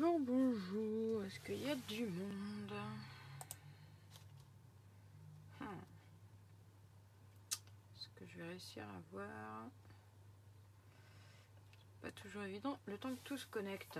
Bonjour, bonjour. Est-ce qu'il y a du monde? Est-ce que je vais réussir à voir? Pas toujours évident, le temps que tout se connecte.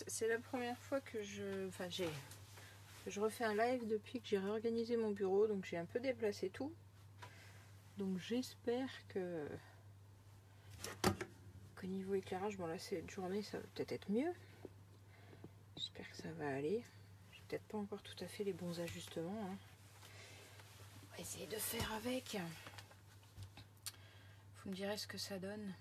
C'est la première fois que je refais un live depuis que j'ai réorganisé mon bureau, donc j'ai un peu déplacé tout. Donc j'espère que niveau éclairage, bon là cette journée ça va peut-être être mieux. J'espère que ça va aller. J'ai peut-être pas encore tout à fait les bons ajustements. On va essayer de faire avec. Vous me direz ce que ça donne.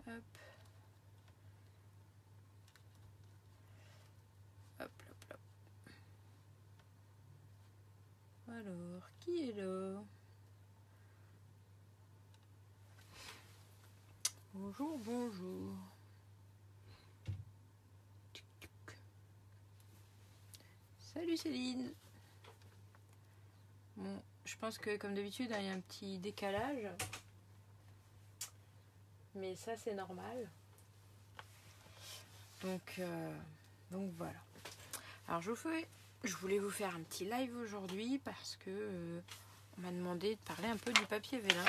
Hop. Hop, hop, hop. Alors, qui est là? Bonjour, bonjour. Salut Céline. Bon, je pense que comme d'habitude, il y a un petit décalage. Mais ça, c'est normal. Donc voilà. Alors je voulais vous faire un petit live aujourd'hui parce que on m'a demandé de parler un peu du papier vélin.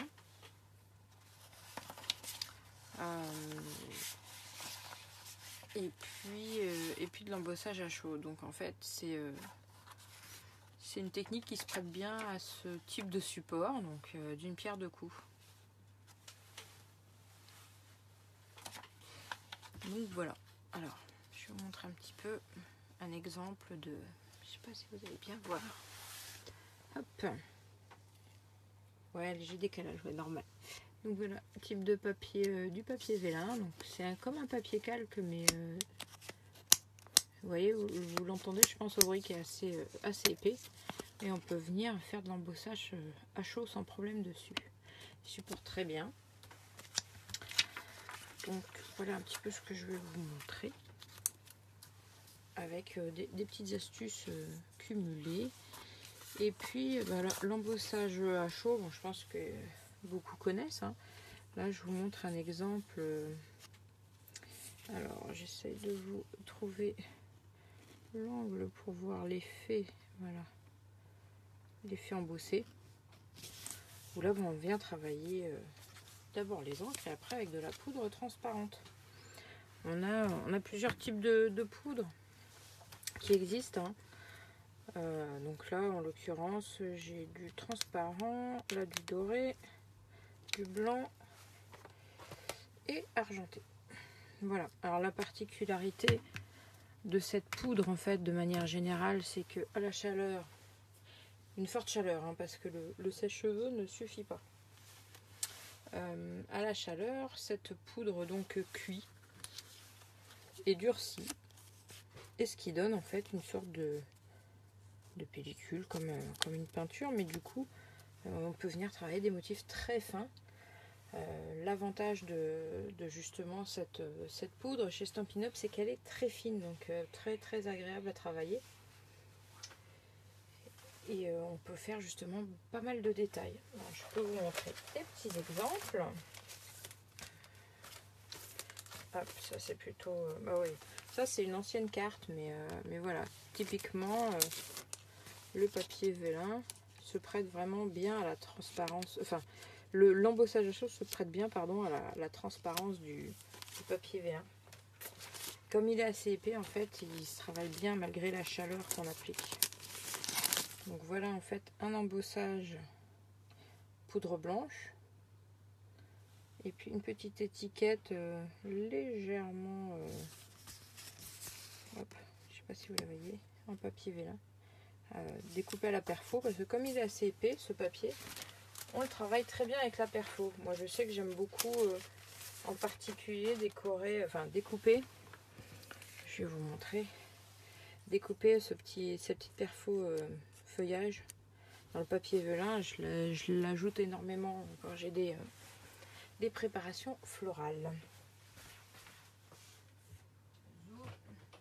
Et puis de l'embossage à chaud. Donc en fait c'est une technique qui se prête bien à ce type de support, donc d'une pierre deux coups. Donc voilà. Alors je vais vous montrer un petit peu un exemple de... Je sais pas si vous allez bien voir. Hop. Ouais, léger décalage, ouais, normal. Donc voilà, type de papier, du papier vélin. Donc c'est comme un papier calque, mais vous voyez, vous l'entendez, je pense au bruit qui est assez épais. Et on peut venir faire de l'embossage à chaud sans problème dessus. Il supporte très bien. Donc voilà un petit peu ce que je vais vous montrer. Avec des petites astuces cumulées. Et puis l'embossage à chaud, bon, je pense que beaucoup connaissent. Hein. Là, je vous montre un exemple. Alors, j'essaye de vous trouver l'angle pour voir l'effet. Voilà, l'effet embossé. Où là, on vient travailler d'abord les encres et après avec de la poudre transparente. On a plusieurs types de poudre qui existent. Hein. Donc là, en l'occurrence, j'ai du transparent, là du doré, du blanc et argenté. Voilà. Alors la particularité de cette poudre, en fait, de manière générale, c'est que à la chaleur, une forte chaleur, hein, parce que le sèche-cheveux ne suffit pas. À la chaleur, cette poudre donc cuit et durcit, et ce qui donne en fait une sorte de pellicule comme une peinture, mais du coup on peut venir travailler des motifs très fins. L'avantage de justement cette poudre chez Stampin' Up, c'est qu'elle est très fine, donc très très agréable à travailler, et on peut faire justement pas mal de détails. Alors, je peux vous montrer des petits exemples. Hop, ça c'est plutôt... bah oui, ça c'est une ancienne carte, mais voilà, typiquement le papier vélin se prête vraiment bien à la transparence, enfin l'embossage à chaud se prête bien, pardon, à la transparence du papier vélin. Comme il est assez épais, en fait, il se travaille bien malgré la chaleur qu'on applique. Donc voilà en fait un embossage poudre blanche Et puis une petite étiquette légèrement, hop, je sais pas si vous la voyez, en papier vélin, découpé à la perfo, parce que comme il est assez épais, ce papier, on le travaille très bien avec la perfo. Moi je sais que j'aime beaucoup, en particulier décorer, enfin découper, je vais vous montrer, découper cette petite perfo feuillage dans le papier velin. Je l'ajoute énormément quand j'ai des préparations florales.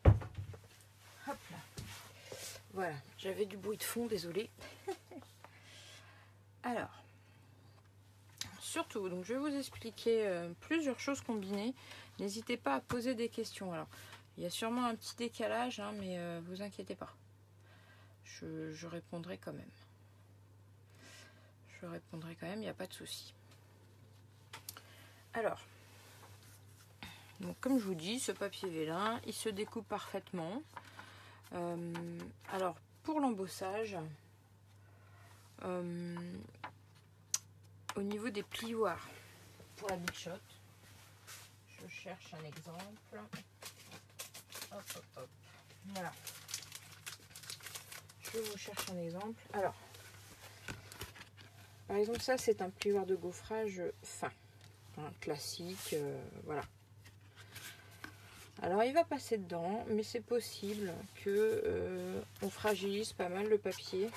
Hop là. Voilà, j'avais du bruit de fond, désolé. Alors, surtout, donc je vais vous expliquer plusieurs choses combinées. N'hésitez pas à poser des questions. Alors, il y a sûrement un petit décalage, hein, mais vous inquiétez pas. Je répondrai quand même. Je répondrai quand même, il n'y a pas de souci. Alors, donc comme je vous dis, ce papier vélin, il se découpe parfaitement. Alors, pour l'embossage, au niveau des plioirs, pour la Big Shot, je cherche un exemple. Hop, hop, hop. Voilà. Je vous cherche un exemple. Alors, par exemple, ça, c'est un plioir de gaufrage fin. Hein, classique, voilà. Alors, il va passer dedans, mais c'est possible que on fragilise pas mal le papier.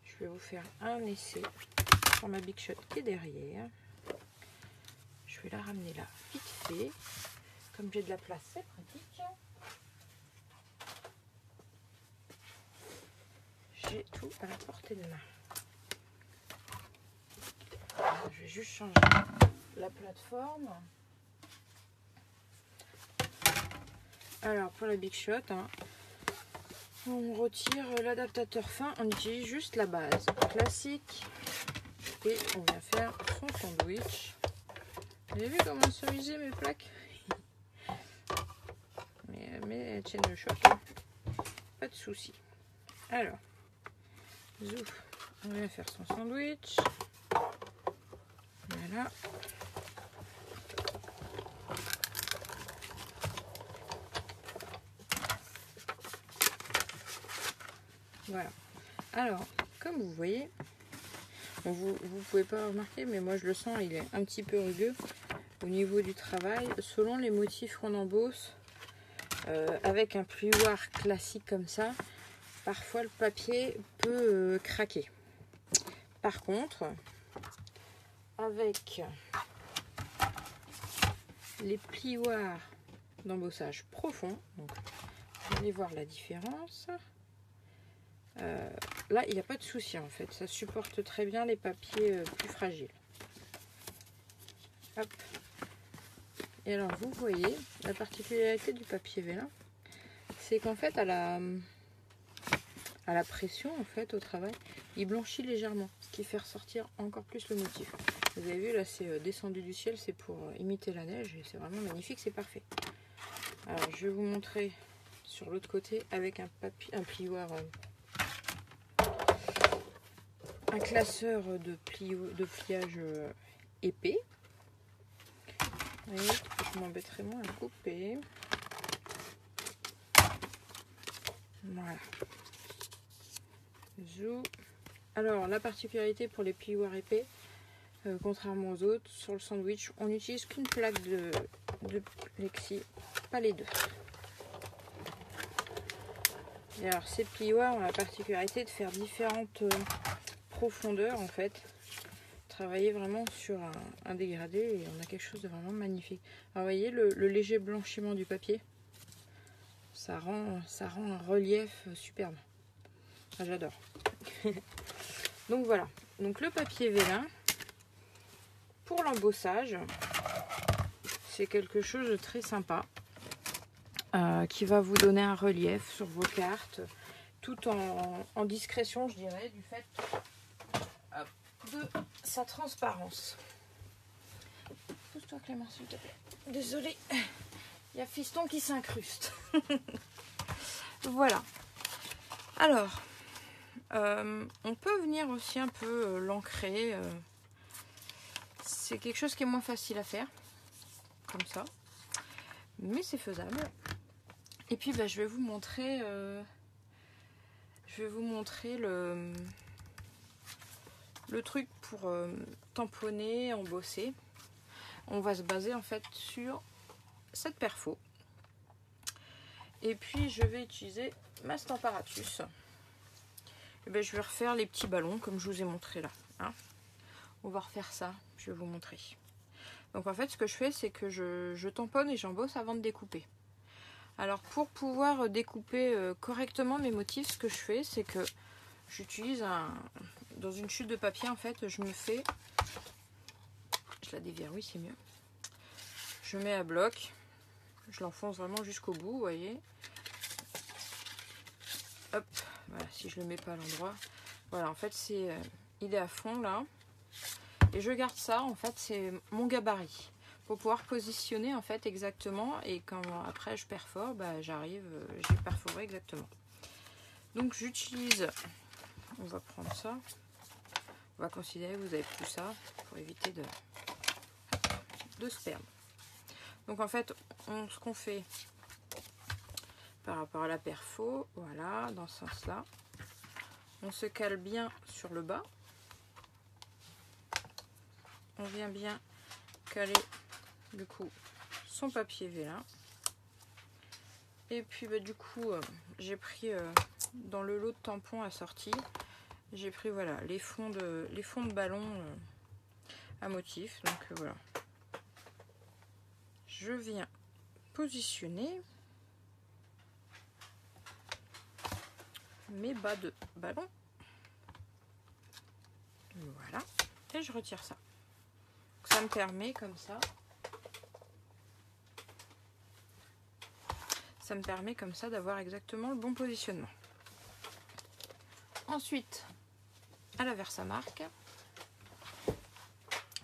Je vais vous faire un essai sur ma Big Shot qui est derrière. Je vais la ramener là, vite fait. Comme j'ai de la place, c'est pratique. J'ai tout à la portée de main. Alors, je vais juste changer la plateforme. Alors, pour la Big Shot, hein, on retire l'adaptateur fin, on utilise juste la base classique et on vient faire son sandwich. Vous avez vu comment elles sont usées mes plaques? Mais elles tiennent le choc, hein. Pas de souci. Alors, zouf, on vient faire son sandwich. Voilà. Voilà. Alors, comme vous voyez, bon, vous pouvez pas remarquer, mais moi je le sens, il est un petit peu rugueux au niveau du travail. Selon les motifs qu'on embosse, avec un plioir classique comme ça, parfois le papier peut craquer. Par contre, avec les plioirs d'embossage profond, donc vous allez voir la différence. Là, il n'y a pas de souci en fait, ça supporte très bien les papiers plus fragiles. Hop. Et alors, vous voyez, la particularité du papier vélin, c'est qu'en fait, à la pression, en fait, au travail, il blanchit légèrement, ce qui fait ressortir encore plus le motif. Vous avez vu, là, c'est descendu du ciel, c'est pour imiter la neige, et c'est vraiment magnifique, c'est parfait. Alors, je vais vous montrer sur l'autre côté avec un plioir, un classeur de pliage épais. Vous voyez, je m'embêterai moins à couper. Voilà. Zou. Alors, la particularité pour les plioirs épais, contrairement aux autres, sur le sandwich, on n'utilise qu'une plaque de plexi, pas les deux. Et alors, ces plioirs ont la particularité de faire différentes profondeurs, en fait. Travailler vraiment sur un dégradé et on a quelque chose de vraiment magnifique. Alors, vous voyez le léger blanchiment du papier, ça rend un relief superbe. Ah, j'adore. Donc voilà, donc le papier vélin pour l'embossage, c'est quelque chose de très sympa qui va vous donner un relief sur vos cartes tout en discrétion, je dirais, du fait de sa transparence. Pousse-toi Clément s'il te plaît. Désolée, il y a fiston qui s'incruste. Voilà. Alors, on peut venir aussi un peu l'ancrer C'est quelque chose qui est moins facile à faire, comme ça, mais c'est faisable. Et puis bah, je vais vous montrer le truc pour tamponner, embosser. On va se baser en fait sur cette perfo. Et puis je vais utiliser ma Stamparatus. Et ben, je vais refaire les petits ballons comme je vous ai montré là. Hein. On va refaire ça, je vais vous montrer. Donc en fait ce que je fais c'est que je tamponne et j'embosse avant de découper. Alors pour pouvoir découper correctement mes motifs, ce que je fais c'est que j'utilise dans une chute de papier en fait, je la déverrouille, c'est mieux. Je mets à bloc, je l'enfonce vraiment jusqu'au bout, vous voyez. Hop, voilà, si je le mets pas à l'endroit. Voilà, en fait il est à fond là. Et je garde ça, en fait c'est mon gabarit. Pour pouvoir positionner en fait exactement. Et quand après je perfore, bah, j'ai perforé exactement. Donc j'utilise, on va prendre ça. On va considérer que vous avez plus ça pour éviter de se perdre. Donc en fait, ce qu'on fait par rapport à la perfo, voilà, dans ce sens-là, on se cale bien sur le bas. On vient bien caler du coup son papier vélin. Et puis bah, du coup, j'ai pris dans le lot de tampons assortis, j'ai pris voilà les fonds de ballon à motif. Donc voilà. Je viens positionner mes bas de ballon. Voilà. Et je retire ça. Donc, ça me permet comme ça. Ça me permet comme ça d'avoir exactement le bon positionnement. Ensuite, à la Versamark.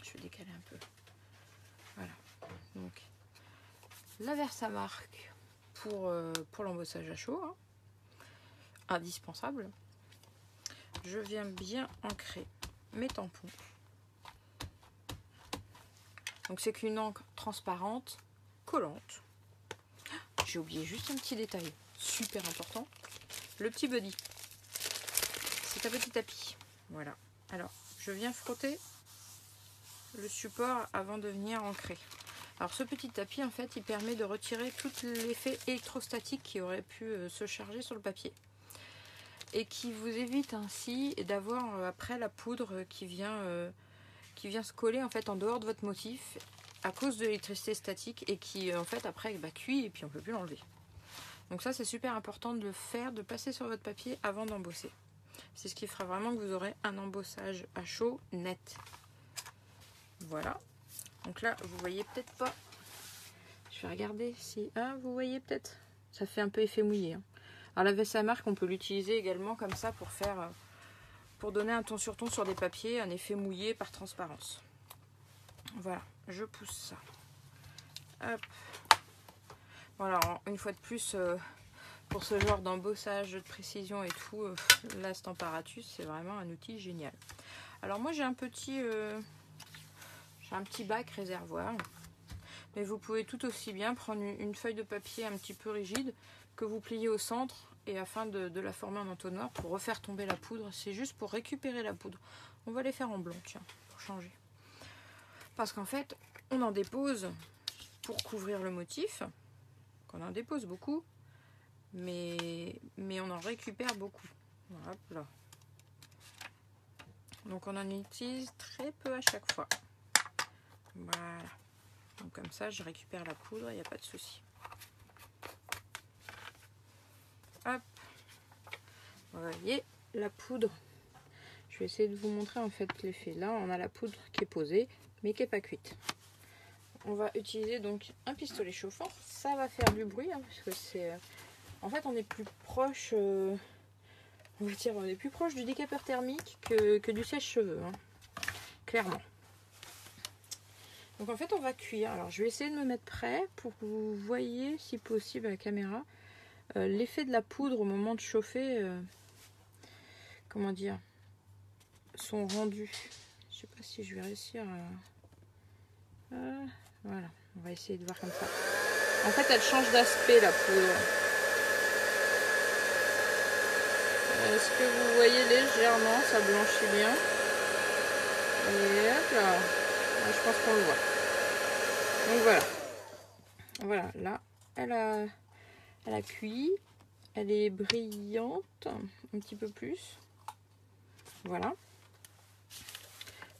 Je vais décaler un peu. Voilà. Donc, la Versamark pour l'embossage à chaud. Hein. Indispensable. Je viens bien ancrer mes tampons. Donc c'est qu'une encre transparente, collante. J'ai oublié juste un petit détail super important. Le petit buddy. C'est un petit tapis. Voilà. Alors, je viens frotter le support avant de venir ancrer. Alors ce petit tapis en fait il permet de retirer tout l'effet électrostatique qui aurait pu se charger sur le papier. Et qui vous évite ainsi d'avoir après la poudre qui vient se coller en fait en dehors de votre motif à cause de l'électricité statique et qui en fait après bah, cuit et puis on peut plus l'enlever. Donc ça c'est super important de le faire, de passer sur votre papier avant d'embosser. C'est ce qui fera vraiment que vous aurez un embossage à chaud net. Voilà. Donc là vous voyez peut-être pas. Je vais regarder si vous voyez peut-être. Ça fait un peu effet mouillé. Hein. Alors la Versamark on peut l'utiliser également comme ça pour faire pour donner un ton sur ton sur des papiers, un effet mouillé par transparence. Voilà, je pousse ça. Hop. Voilà, une fois de plus, pour ce genre d'embossage de précision et tout, la Stamparatus, c'est vraiment un outil génial. Alors moi j'ai un petit bac réservoir, mais vous pouvez tout aussi bien prendre une feuille de papier un petit peu rigide que vous pliez au centre et afin de la former en entonnoir pour refaire tomber la poudre. C'est juste pour récupérer la poudre. On va les faire en blanc, tiens, pour changer. Parce qu'en fait, on en dépose pour couvrir le motif. On en dépose beaucoup, mais on en récupère beaucoup. Hop là. Donc on en utilise très peu à chaque fois. Voilà. Donc comme ça, je récupère la poudre, il n'y a pas de souci. Hop. Vous voyez la poudre. Je vais essayer de vous montrer en fait l'effet. Là, on a la poudre qui est posée, mais qui n'est pas cuite. On va utiliser donc un pistolet chauffant. Ça va faire du bruit, hein, parce que c'est... en fait, on est plus proche... on va dire, on est plus proche du décapeur thermique que du sèche-cheveux. Hein, clairement. Donc en fait, on va cuire. Alors, je vais essayer de me mettre prêt pour que vous voyez, si possible, à la caméra, l'effet de la poudre au moment de chauffer... comment dire, son rendu. Je sais pas si je vais réussir Voilà, on va essayer de voir comme ça. En fait, elle change d'aspect la poudre. Est-ce que vous voyez légèrement, ça blanchit bien. Et hop là, je pense qu'on le voit. Donc voilà. Voilà, là, elle a cuit. Elle est brillante, un petit peu plus. Voilà.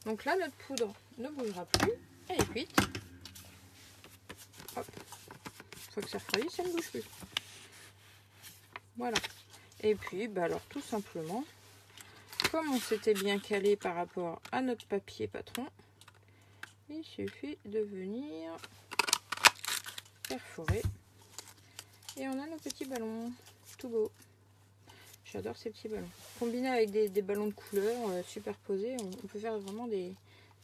Donc là, notre poudre ne bougera plus. Elle est cuite. Hop. Une fois que ça refroidit, ça ne bouge plus. Voilà. Et puis, bah alors tout simplement, comme on s'était bien calé par rapport à notre papier patron, il suffit de venir perforer. Et on a nos petits ballons, tout beau. J'adore ces petits ballons. Combinés avec des ballons de couleur superposés, on peut faire vraiment des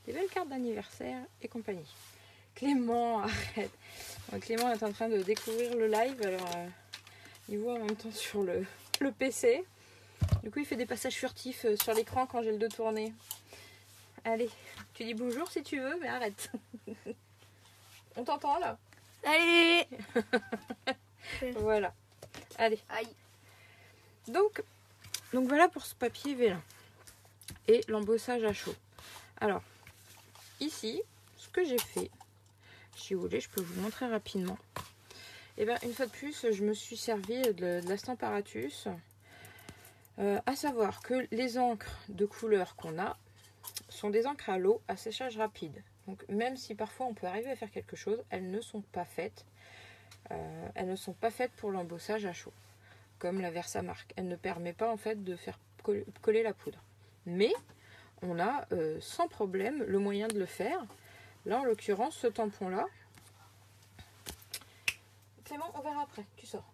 belles cartes d'anniversaire et compagnie. Clément, arrête. Bon, Clément est en train de découvrir le live, alors il voit en même temps sur le PC. Du coup, il fait des passages furtifs sur l'écran quand j'ai le dos tourné. Allez, tu dis bonjour si tu veux, mais arrête. On t'entend là? Allez. Voilà. Allez. Aïe. Donc voilà pour ce papier vélin et l'embossage à chaud. Alors, ici, ce que j'ai fait, si vous voulez, je peux vous montrer rapidement. Et bien, une fois de plus, je me suis servi de la Stamparatus. À savoir que les encres de couleur qu'on a sont des encres à l'eau à séchage rapide. Donc, même si parfois on peut arriver à faire quelque chose, elles ne sont pas faites. Elles ne sont pas faites pour l'embossage à chaud, comme la Versamark. Elle ne permet pas en fait de faire coller la poudre. Mais on a sans problème le moyen de le faire. Là, en l'occurrence, ce tampon-là. Clément, on verra après, tu sors.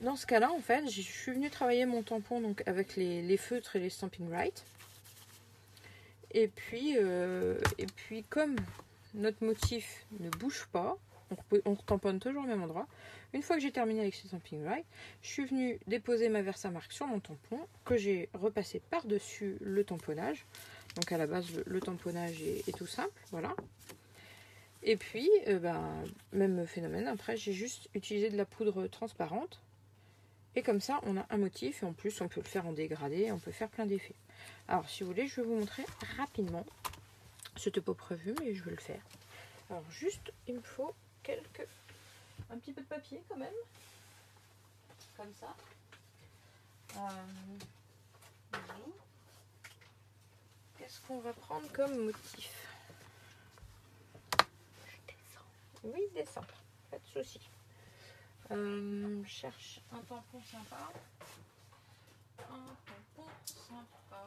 Dans ce cas-là, en fait, je suis venue travailler mon tampon donc, avec les feutres et les Stampin' Right. Et puis, comme notre motif ne bouge pas, on tamponne toujours au même endroit. Une fois que j'ai terminé avec ces Stampin' Right, je suis venue déposer ma Versamark sur mon tampon, que j'ai repassé par-dessus le tamponnage. Donc à la base, le tamponnage est tout simple, voilà. Et puis, même phénomène, après j'ai juste utilisé de la poudre transparente. Et comme ça, on a un motif et en plus, on peut le faire en dégradé, on peut faire plein d'effets. Alors, si vous voulez, je vais vous montrer rapidement. C'était pas prévu, mais je vais le faire. Alors, juste, il me faut un petit peu de papier quand même. Comme ça. Qu'est-ce qu'on va prendre comme motif? Je descends. Oui, descends. Pas de souci. Cherche un tampon sympa. Un tampon sympa.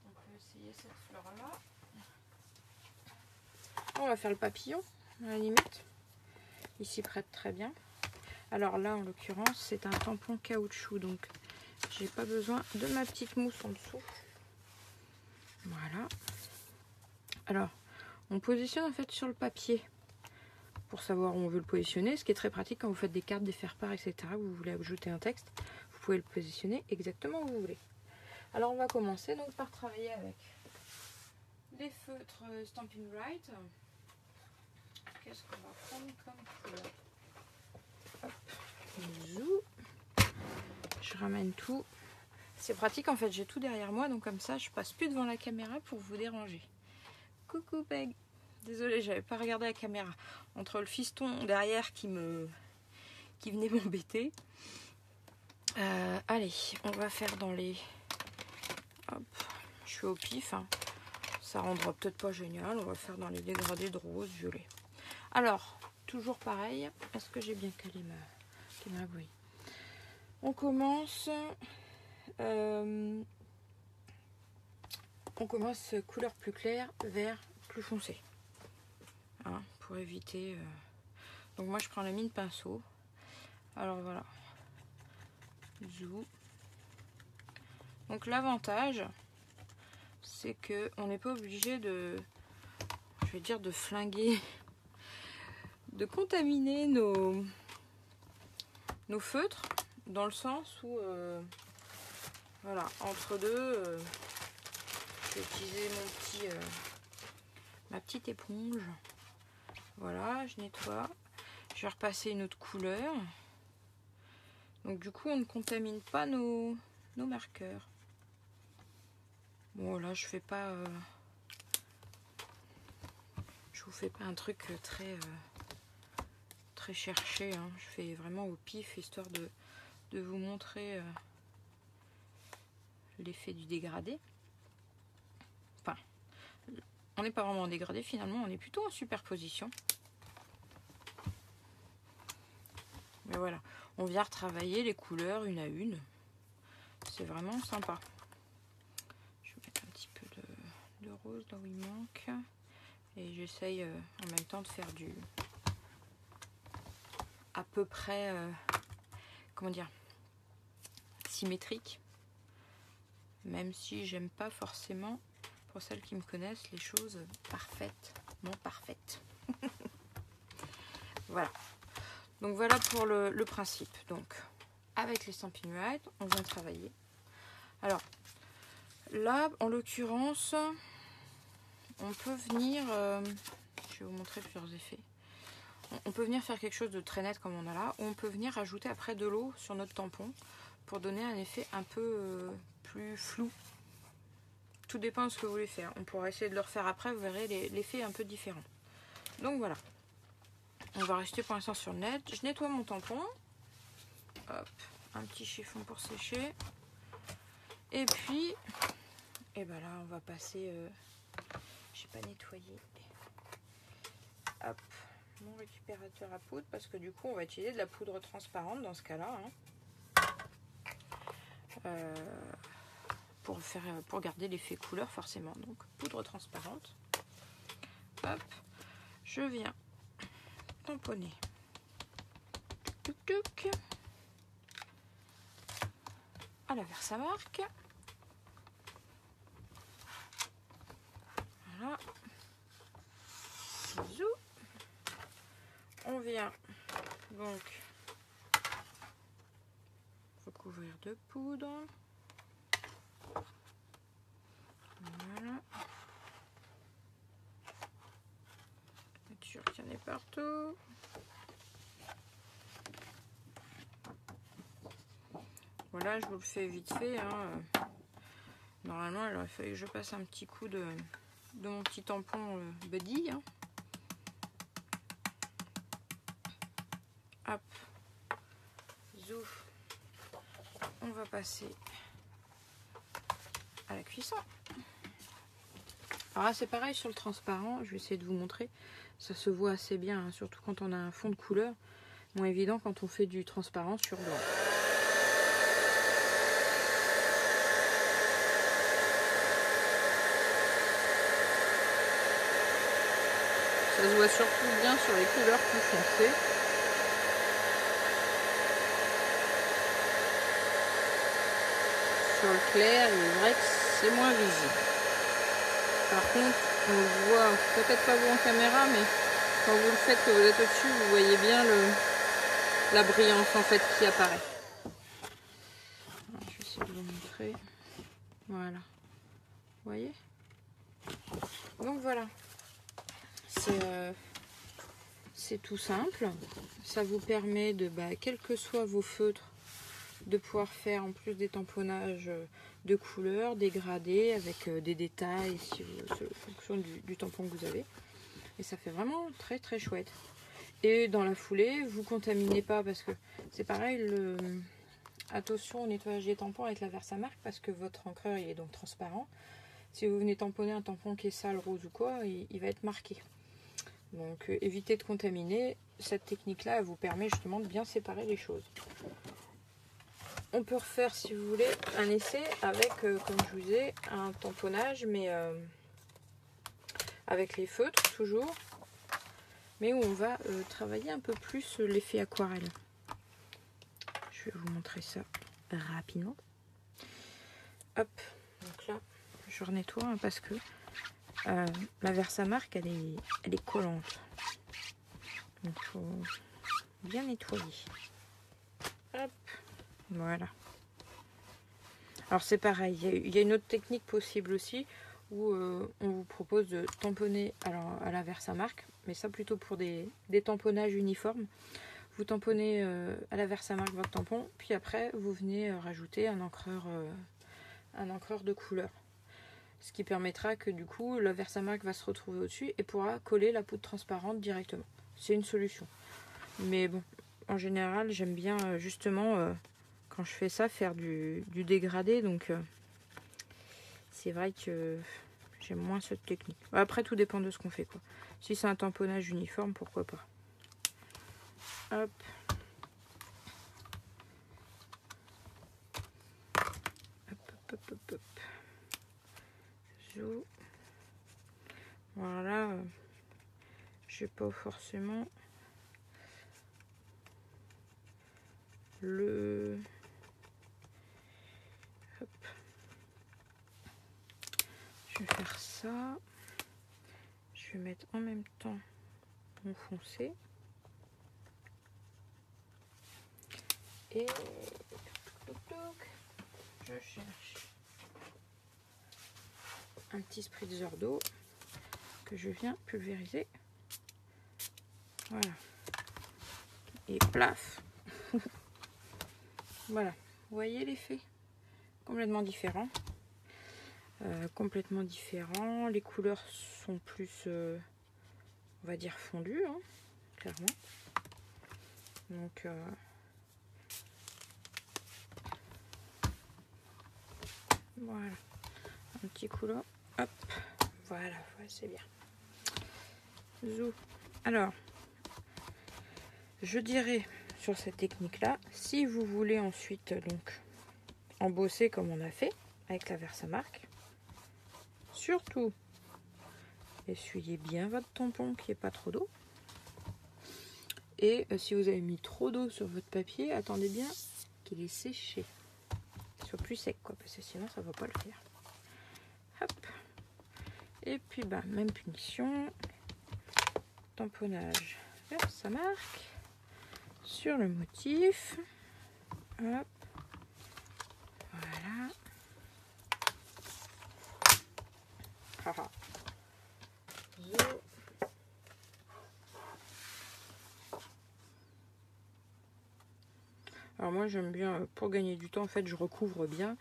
On peut essayer cette fleur-là. On va faire le papillon, à la limite. Il s'y prête très bien. Alors là, en l'occurrence, c'est un tampon caoutchouc. Donc, j'ai pas besoin de ma petite mousse en dessous. Voilà. Alors, on positionne en fait sur le papier pour savoir où on veut le positionner, ce qui est très pratique quand vous faites des cartes, des faire-part, etc. Vous voulez ajouter un texte, vous pouvez le positionner exactement où vous voulez. Alors on va commencer donc par travailler avec les feutres Stampin' Right. Qu'est-ce qu'on va prendre comme couleur? Hop, zou. Je ramène tout. C'est pratique en fait, j'ai tout derrière moi, donc comme ça je passe plus devant la caméra pour vous déranger. Coucou Peg. Désolée, j'avais pas regardé la caméra. Entre le fiston derrière qui venait m'embêter. Allez, on va faire dans les... Hop, je suis au pif. Hein. Ça rendra peut-être pas génial. On va faire dans les dégradés de rose, violet. Alors, toujours pareil. Est-ce que j'ai bien calé ma oui. On commence... on commence couleur plus claire, vert plus foncé. Hein, pour éviter... Donc moi je prends la mine pinceau. Alors voilà. Zou. Donc l'avantage, c'est que on n'est pas obligé de... Je vais dire de flinguer... De contaminer nos feutres. Dans le sens où... voilà, entre deux, je vais utiliser ma petite éponge. Voilà, je nettoie. Je vais repasser une autre couleur. Donc du coup, on ne contamine pas nos marqueurs. Bon, là, je fais pas... je vous fais pas un truc très cherché. Hein. Je fais vraiment au pif, histoire de vous montrer l'effet du dégradé. Enfin, on n'est pas vraiment en dégradé finalement, on est plutôt en superposition. Mais voilà, on vient retravailler les couleurs une à une. C'est vraiment sympa. Je vais mettre un petit peu de rose là où il manque. Et j'essaye en même temps de faire du... à peu près... comment dire, symétrique. Même si j'aime pas forcément, pour celles qui me connaissent, les choses parfaites. Non, parfaites. Voilà. Donc voilà pour le principe. Donc, avec les Stampin' Right, on vient travailler. Alors, là, en l'occurrence, on peut venir... je vais vous montrer plusieurs effets. On peut venir faire quelque chose de très net comme on a là, ou on peut venir rajouter après de l'eau sur notre tampon pour donner un effet un peu plus flou. Tout dépend de ce que vous voulez faire. On pourra essayer de le refaire après, vous verrez l'effet est un peu différent. Donc voilà. On va rester pour l'instant sur le net. Je nettoie mon tampon. Hop, un petit chiffon pour sécher. Et puis, et ben là, on va passer... j'ai pas nettoyé. Hop. Mon récupérateur à poudre, parce que du coup on va utiliser de la poudre transparente dans ce cas là, hein. Pour garder l'effet couleur forcément, donc poudre transparente. Hop, je viens tamponner tuc, tuc, à la Versamark. Voilà, bisous. On vient donc recouvrir de poudre. Voilà. Être sûr qu'il y en ait partout. Voilà, je vous le fais vite fait. Hein. Normalement, il aurait fallu que je passe un petit coup de mon petit tampon Buddy. Hein. Hop, zouf, on va passer à la cuisson. Alors là c'est pareil sur le transparent, je vais essayer de vous montrer, ça se voit assez bien, hein, surtout quand on a un fond de couleur, moins évident quand on fait du transparent sur blanc. Ça se voit surtout bien sur les couleurs plus foncées. Sur le clair, il est vrai que c'est moins visible. Par contre, on le voit peut-être pas vous en caméra, mais quand vous le faites, que vous êtes au-dessus, vous voyez bien la brillance en fait qui apparaît. Alors, je vais essayer de vous montrer. Voilà. Vous voyez? Donc voilà. C'est tout simple. Ça vous permet de, quels que soient vos feutres, de pouvoir faire en plus des tamponnages de couleurs, dégradés, avec des détails si vous, en fonction du tampon que vous avez. Et ça fait vraiment très très chouette. Et dans la foulée, vous contaminez pas parce que c'est pareil, attention au nettoyage des tampons avec la Versamark parce que votre encreur il est donc transparent. Si vous venez tamponner un tampon qui est sale, rose ou quoi, il va être marqué. Donc évitez de contaminer. Cette technique-là, elle vous permet justement de bien séparer les choses. On peut refaire, si vous voulez, un essai avec, comme je vous disais, un tamponnage, mais avec les feutres, toujours. Mais où on va travailler un peu plus l'effet aquarelle. Je vais vous montrer ça rapidement. Hop, donc là, je renettoie hein, parce que la Versamark, elle est collante. Donc il faut bien nettoyer. Hop. Voilà. Alors c'est pareil, il y a une autre technique possible aussi où on vous propose de tamponner à la Versamark, mais ça plutôt pour des tamponnages uniformes. Vous tamponnez à la Versamark votre tampon, puis après vous venez rajouter un encreur de couleur. Ce qui permettra que du coup la Versamark va se retrouver au-dessus et pourra coller la poudre transparente directement. C'est une solution. Mais bon, en général j'aime bien justement quand je fais ça faire du dégradé, donc c'est vrai que j'aime moins cette technique. Après tout dépend de ce qu'on fait quoi. Si c'est un tamponnage uniforme, pourquoi pas. Hop. Hop. Zou. Voilà. J'ai pas forcément le... Hop. Je vais faire ça. Je vais mettre en même temps mon foncé. Et je cherche un petit spritzer d'eau que je viens pulvériser. Voilà. Et plaf. Voilà. Vous voyez l'effet? Complètement différent. Complètement différent. Les couleurs sont plus, on va dire, fondues, hein, clairement. Donc, voilà. Un petit couloir. Hop. Voilà, ouais, c'est bien. Zou. Alors, je dirais sur cette technique-là, si vous voulez ensuite donc embosser comme on a fait avec la Versamark, surtout essuyez bien votre tampon qu'il n'y ait pas trop d'eau. Et si vous avez mis trop d'eau sur votre papier, attendez bien qu'il ait séché, qu'il soit plus sec quoi, parce que sinon ça ne va pas le faire. Hop. Et puis bah, même punition, tamponnage Versamark sur le motif. Hop. Voilà. Haha. Alors moi j'aime bien, pour gagner du temps en fait je recouvre bien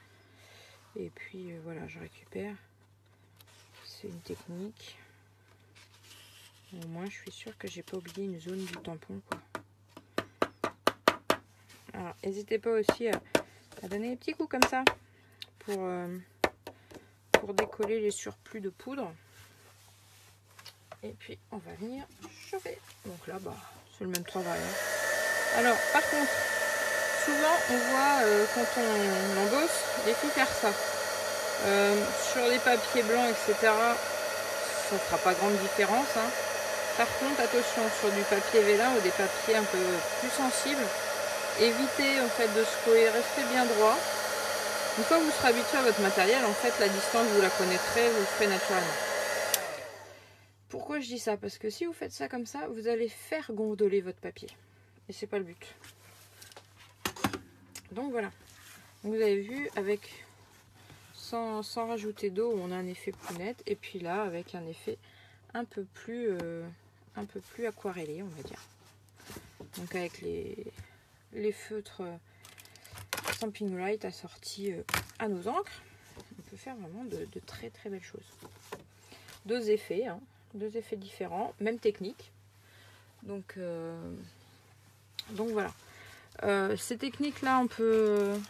et puis voilà je récupère. C'est une technique. Au moins je suis sûre que j'ai pas oublié une zone du tampon quoi. Alors n'hésitez pas aussi à donner des petits coups comme ça pour décoller les surplus de poudre. Et puis on va venir chauffer. Donc là bah c'est le même travail. Hein. Alors par contre souvent on voit quand on embosse les filles faire ça. Sur les papiers blancs etc. Ça ne fera pas grande différence. Hein. Par contre attention sur du papier vélin ou des papiers un peu plus sensibles. Évitez en fait de secouer, restez bien droit. Une fois que vous serez habitué à votre matériel, en fait la distance vous la connaîtrez, vous le ferez naturellement. Pourquoi je dis ça? Parce que si vous faites ça comme ça, vous allez faire gondoler votre papier. Et c'est pas le but. Donc voilà. Donc, vous avez vu avec sans rajouter d'eau, on a un effet plus net. Et puis là, avec un effet un peu plus aquarellé, on va dire. Donc avec les feutres Stampin' Right assortis à nos encres, on peut faire vraiment de très très belles choses. Deux effets différents, même technique. Donc voilà. Ces techniques là on peut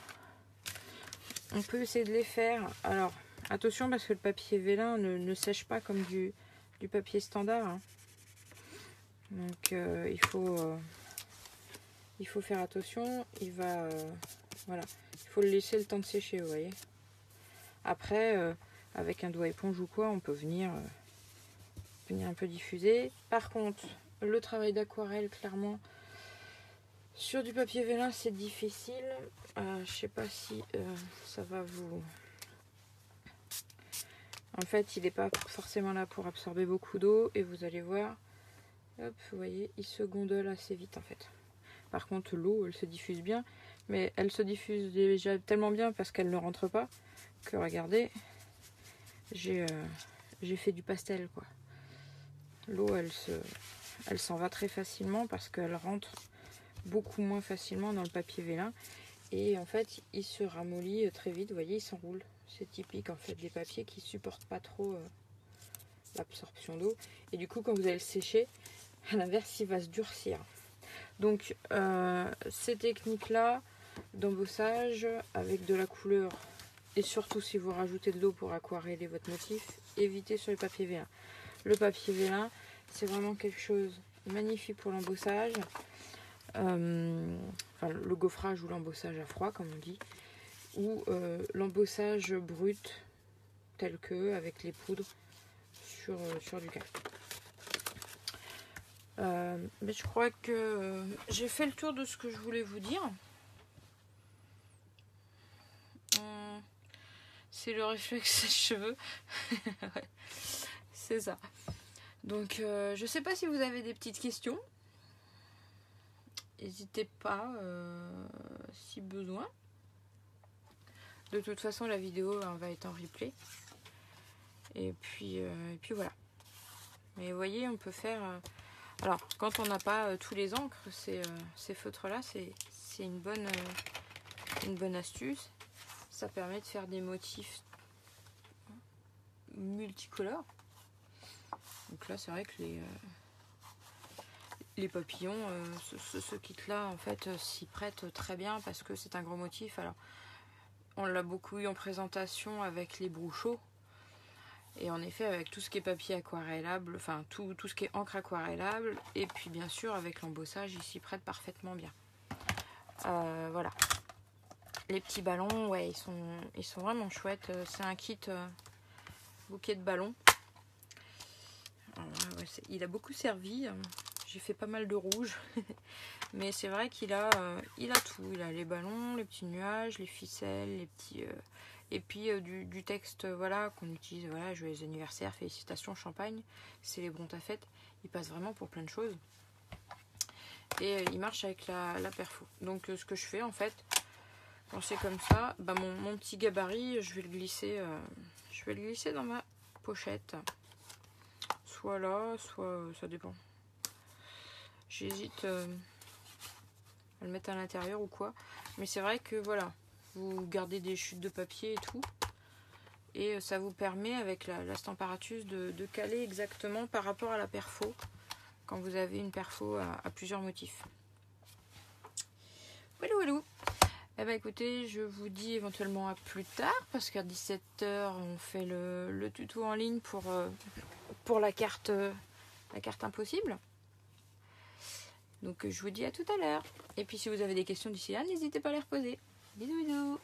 essayer de les faire. Alors attention parce que le papier vélin ne sèche pas comme du papier standard. Hein. Donc il faut faire attention. Voilà, il faut le laisser le temps de sécher, vous voyez. Après avec un doigt éponge ou quoi, on peut venir un peu diffuser. Par contre, le travail d'aquarelle, clairement, sur du papier vélin, c'est difficile. Je sais pas si ça va vous... En fait, il n'est pas forcément là pour absorber beaucoup d'eau. Et vous allez voir, hop, vous voyez, il se gondole assez vite, en fait. Par contre, l'eau, elle se diffuse bien. Mais elle se diffuse déjà tellement bien parce qu'elle ne rentre pas que regardez, j'ai fait du pastel quoi. L'eau elle s'en va très facilement parce qu'elle rentre beaucoup moins facilement dans le papier vélin. Et en fait, il se ramollit très vite. Vous voyez, il s'enroule. C'est typique en fait des papiers qui supportent pas trop l'absorption d'eau. Et du coup, quand vous allez le sécher, à l'inverse, il va se durcir. Donc, ces techniques-là d'embossage avec de la couleur, et surtout si vous rajoutez de l'eau pour aquareller votre motif, évitez sur le papier vélin. Le papier vélin, c'est vraiment quelque chose de magnifique pour l'embossage. Enfin, le gaufrage ou l'embossage à froid, comme on dit, ou l'embossage brut, tel que avec les poudres sur du calque. Mais je crois que j'ai fait le tour de ce que je voulais vous dire. C'est le réflexe cheveux. Ouais, c'est ça. Donc, je sais pas si vous avez des petites questions. N'hésitez pas si besoin. De toute façon, la vidéo va être en replay. Et puis voilà. Mais vous voyez, on peut faire... alors, quand on n'a pas tous les encres, ces feutres-là, c'est une bonne astuce. Ça permet de faire des motifs multicolores. Donc là, c'est vrai que les papillons, ce kit-là, en fait, s'y prête très bien parce que c'est un gros motif. Alors, on l'a beaucoup eu en présentation avec les brouchaux. Et en effet, avec tout ce qui est papier aquarellable, enfin tout ce qui est encre aquarellable, et puis bien sûr avec l'embossage, il s'y prête parfaitement bien. Voilà. Les petits ballons, ouais, ils sont vraiment chouettes. C'est un kit bouquet de ballons. Alors, ouais, il a beaucoup servi. J'ai fait pas mal de rouge. Mais c'est vrai qu'il a tout. Il a les ballons, les petits nuages, les ficelles, les petits... et puis du texte voilà, qu'on utilise. Voilà, joyeux anniversaire, félicitations, champagne. Célébrons ta fête. Il passe vraiment pour plein de choses. Et il marche avec la perfo. Donc ce que je fais en fait, quand c'est comme ça, bah, mon petit gabarit, je vais le glisser dans ma pochette. Soit là, soit ça dépend. J'hésite à le mettre à l'intérieur ou quoi. Mais c'est vrai que voilà, vous gardez des chutes de papier et tout. Et ça vous permet avec la Stamparatus de caler exactement par rapport à la perfo. Quand vous avez une perfo à plusieurs motifs. Voilà, voilà. Eh ben écoutez, je vous dis éventuellement à plus tard, parce qu'à 17h, on fait le tuto en ligne pour la carte impossible. Donc je vous dis à tout à l'heure. Et puis si vous avez des questions d'ici là, n'hésitez pas à les reposer. Bisous bisous.